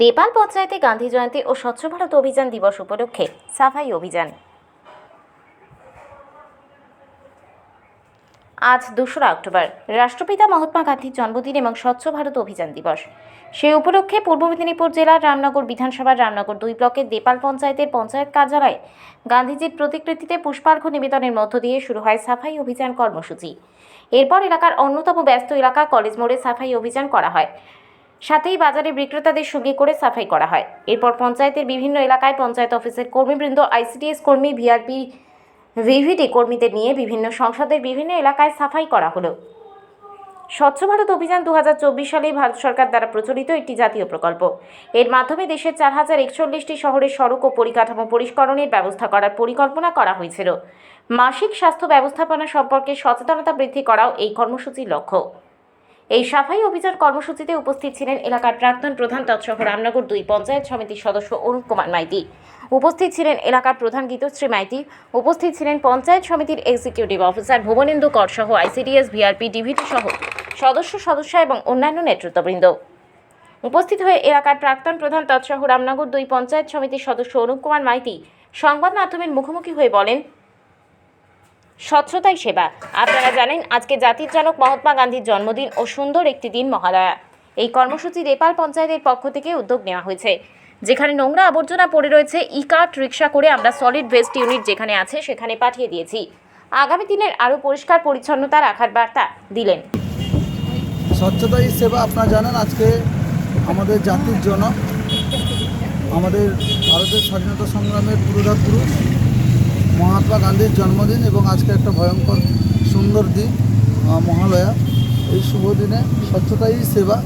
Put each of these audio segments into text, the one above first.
দেপাল পঞ্চায়েতে গান্ধী জয়ন্তী ও স্বচ্ছ ভারত অভিযান দিবস উপলক্ষে সাফাই অভিযান। আজ 2রা অক্টোবর রাষ্ট্রপিতা মহাত্মা গান্ধীর জন্মদিন এবং স্বচ্ছ ভারত অভিযান দিবস। সেই উপলক্ষে পূর্ব মেদিনীপুর জেলার রামনগর বিধানসভার রামনগর 2 ব্লকের দেপাল পঞ্চায়েতের পঞ্চায়েত কার্যালয়ে গান্ধীজির প্রতিকৃতিতে পুষ্পার্ঘ্য নিবেদনের মধ্য দিয়ে শুরু হয় সাফাই অভিযান কর্মসূচি। এরপর এলাকার অন্যতম ব্যস্ত এলাকা কলেজ মোড়ে সাফাই অভিযান করা হয়, সাথেই বাজারে বিক্রেতাদের সঙ্গে করে সাফাই করা হয়। এরপর পঞ্চায়েতের বিভিন্ন এলাকায় পঞ্চায়েত অফিসের কর্মীবৃন্দ, আইসিডিএস কর্মী, ভিআরপি, ভিভিডি কর্মীদের নিয়ে বিভিন্ন সংসদের বিভিন্ন এলাকায় সাফাই করা হলো। স্বচ্ছ ভারত অভিযান 2024 সালে ভারত সরকার দ্বারা প্রচলিত একটি জাতীয় প্রকল্প। এর মাধ্যমে দেশের 4041টি শহরের সড়ক ও পরিকাঠামো পরিষ্কারের ব্যবস্থা করার পরিকল্পনা করা হয়েছিল। মাসিক স্বাস্থ্য ব্যবস্থাপনা সম্পর্কে সচেতনতা বৃদ্ধি করাও এই কর্মসূচির লক্ষ্য। এই সাফাই অভিযান কর্মসূচিতে উপস্থিত ছিলেন এলাকার প্রাক্তন প্রধান তৎসহ রামনগর 2 পঞ্চায়েত সমিতির সদস্য অরুণ কুমার মাইতি, উপস্থিত ছিলেন এলাকার প্রধান গীতশ্রী মাইতি, উপস্থিত ছিলেন পঞ্চায়েত সমিতির এক্সিকিউটিভ অফিসার ভুবনেন্দু কর সহ আইসিডিএস, ভিআরপি, ডিভিটি সহ সদস্য এবং অন্যান্য নেতৃত্ববৃন্দ। উপস্থিত হয়ে এলাকার প্রাক্তন প্রধান তৎসহ রামনগর 2 পঞ্চায়েত সমিতির সদস্য অরুণ কুমার মাইতি সংবাদ মাধ্যমের মুখোমুখি হয়ে বলেন, স্বচ্ছতাই সেবা। আপনারা জানেন আজকে জাতির জনক মহাত্মা গান্ধীর জন্মদিন ও সুন্দর একটি দিন মহালয়া। এই কর্মসূচি দেপাল পঞ্চায়েতের পক্ষ থেকে উদ্যোগ নেওয়া হয়েছে। যেখানে নোংরা আবর্জনা পড়ে রয়েছে, ই-কার্ট রিক্সা করে আমরা সলিড ওয়েস্ট ইউনিট যেখানে আছে সেখানে পাঠিয়ে দিয়েছি। আগামী দিনের আরও পরিষ্কার পরিচ্ছন্নতা রাখার বার্তা দিলেন। স্বচ্ছতাই সেবা। আপনারা জানেন আজকে আমাদের জাতির জনক, আমাদের ভারতের স্বাধীনতা সংগ্রামের পুরোধা পুরুষ মহাত্মা গান্ধীর জন্মদিন এবং আজকে একটা ভয়ঙ্কর সুন্দর দিন মহালয়া। এই শুভ দিনে স্বচ্ছতাই সেবা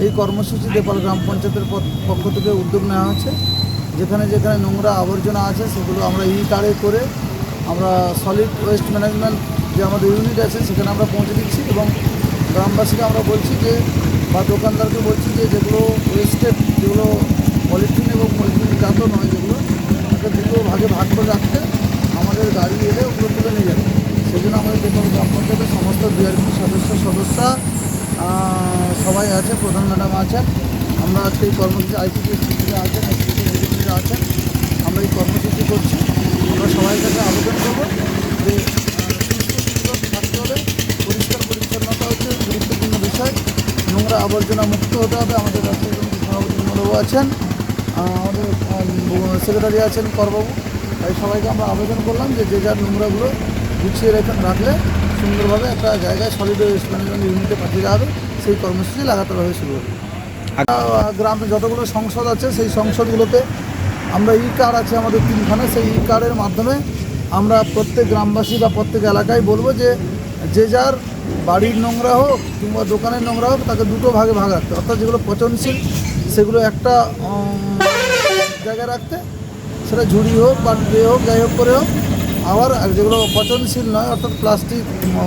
এই কর্মসূচি দেপাল গ্রাম পঞ্চায়েতের পক্ষ থেকে উদ্যোগ নেওয়া হয়েছে। যেখানে যেখানে নোংরা আবর্জনা আছে সেগুলো আমরা ই-কার্ডে করে আমরা সলিড ওয়েস্ট ম্যানেজমেন্ট যে আমাদের ইউনিট আছে সেখানে আমরা পৌঁছে দিচ্ছি এবং গ্রামবাসীকে আমরা বলছি যে বা দোকানদারকে বলছি যে যেগুলো ওয়েস্টেড, যেগুলো পলিথিন এবং পলিথিন জাত নয়, যেগুলো তাকে দুটো ভাগে ভাগ করে রাখতে আমাদের গাড়ি এলে ওগুলো তুলে নিয়ে যাবে। সেই জন্য আমাদের দেপাল গ্রাম পঞ্চায়েতের সমস্ত বিআরপি সদস্যরা সবাই আছে, প্রধান ম্যাডাম আছেন। আমরা আজকে এই কর্মসূচি আইসিডিএস আছেন, আইসিডিএস আছেন, আমরা এই কর্মসূচি করছি। আমরা সবাই কাছে আবেদন করবো যে সুস্থ থাকতে হবে, পরিষ্কার পরিচ্ছন্নতা হচ্ছে গুরুত্বপূর্ণ বিষয়, নোংরা আবর্জনা মুক্ত হতে হবে। আমাদের রাষ্ট্রীয় সভাপতি বিমলবাবু আছেন, আমাদের সেক্রেটারি আছেন করবাবু। তাই সবাইকে আমরা আবেদন করলাম যে যে যার নোংরাগুলো গুছিয়ে রাখলে সুন্দরভাবে একটা জায়গায় সলিড ওয়েস্ট ম্যানেজমেন্ট ইউনিটে পাঠিয়ে দেওয়া হবে। সেই কর্মসূচি লাগাতারভাবে শুরু হবে। গ্রামে যতগুলো সংসদ আছে সেই সংসদগুলোতে আমরা ই-কার্ড আছে আমাদের 3খানে, সেই ই-কার্ডের মাধ্যমে আমরা প্রত্যেক গ্রামবাসী বা প্রত্যেক এলাকায় বলবো যে যে যার বাড়ির নোংরা হোক কিংবা দোকানের নোংরা হোক তাকে দুটো ভাগে ভাগ রাখতে, অর্থাৎ যেগুলো পচনশীল সেগুলো একটা জায়গায় রাখতে, সেটা ঝুড়ি হোক বা ট্রে হোক যাই হোক করে হোক। আবার যেগুলো পচনশীল নয় অর্থাৎ প্লাস্টিক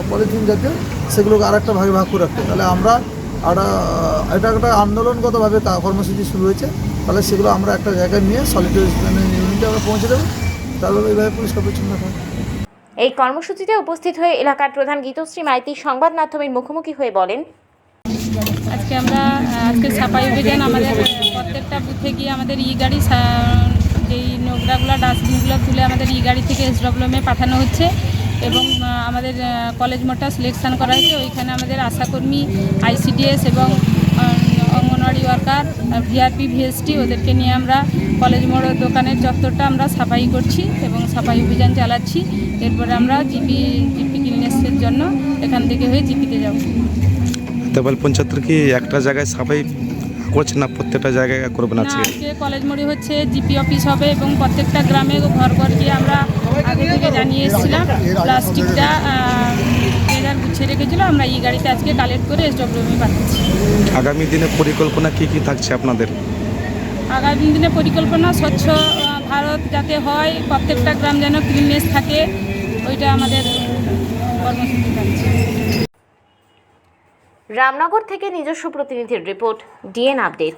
পলিথিন জাতীয় সেগুলোকে আরেকটা ভাগে ভাগ করে রাখতে। তাহলে আমরা এটা একটা আন্দোলনগতভাবে কর্মসূচি শুরু হয়েছে। তাহলে সেগুলো আমরা একটা জায়গায় নিয়ে সলিড ওয়েস্ট ইউনিটে আমরা পৌঁছে দেবো। তাহলে এইভাবে পরিষ্কার পরিচ্ছন্ন থাকে। এই কর্মসূচিতে উপস্থিত হয়ে এলাকার প্রধান গীতশ্রী মাইতি সংবাদ মাধ্যমের মুখোমুখি হয়ে বলেন, আজকে সাফাই অভিযান আমাদের প্রত্যেকটা বুথে গিয়ে আমাদের ই-গাড়ি যেই নোংরাগুলো ডাস্টবিনগুলো তুলে আমাদের ই-গাড়ি থেকে এসডব্লিউএমে পাঠানো হচ্ছে এবং আমাদের কলেজ মোড়টা সিলেকশান করা হয়েছে। ওইখানে আমাদের আশাকর্মী, আইসিডিএস এবং অঙ্গনওয়াড়ি ওয়ার্কার, ভিআরপি, ভিএসটি ওদেরকে নিয়ে আমরা কলেজ মোড়ের দোকানের চত্বরটা আমরা সাফাই করছি এবং সাফাই অভিযান চালাচ্ছি। এরপরে আমরা জিপি ক্লিনেসের জন্য এখান থেকে হয়ে জিপিতে যাব। দেপাল পঞ্চায়েতের কি একটা জায়গায় সাফাই করছে না প্রত্যেকটা জায়গায় করবেন? আজকে কলেজ মোড়ে হচ্ছে জিপি অফিস হবে এবং প্রত্যেকটা গ্রামে ঘর ঘর গিয়ে আমরা আগে থেকে জানিয়ে এসেছিলাম। প্লাস্টিকটা যার গুছিয়ে রেখেছিল আমরা ই গাড়িতে আজকে কালেক্ট করে এসডব্লিউএমে পাঠাচ্ছি। আগামী দিনে পরিকল্পনা কি থাকছে আপনাদের? আগামী দিনে পরিকল্পনা স্বচ্ছ ভারত যাতে হয়, প্রত্যেকটা গ্রাম যেন ক্লিননেস থাকে, ওইটা আমাদের কর্মসূচি থাকছে। রামনগর থেকে নিজস্ব প্রতিনিধির রিপোর্ট, ডিএন আপডেট।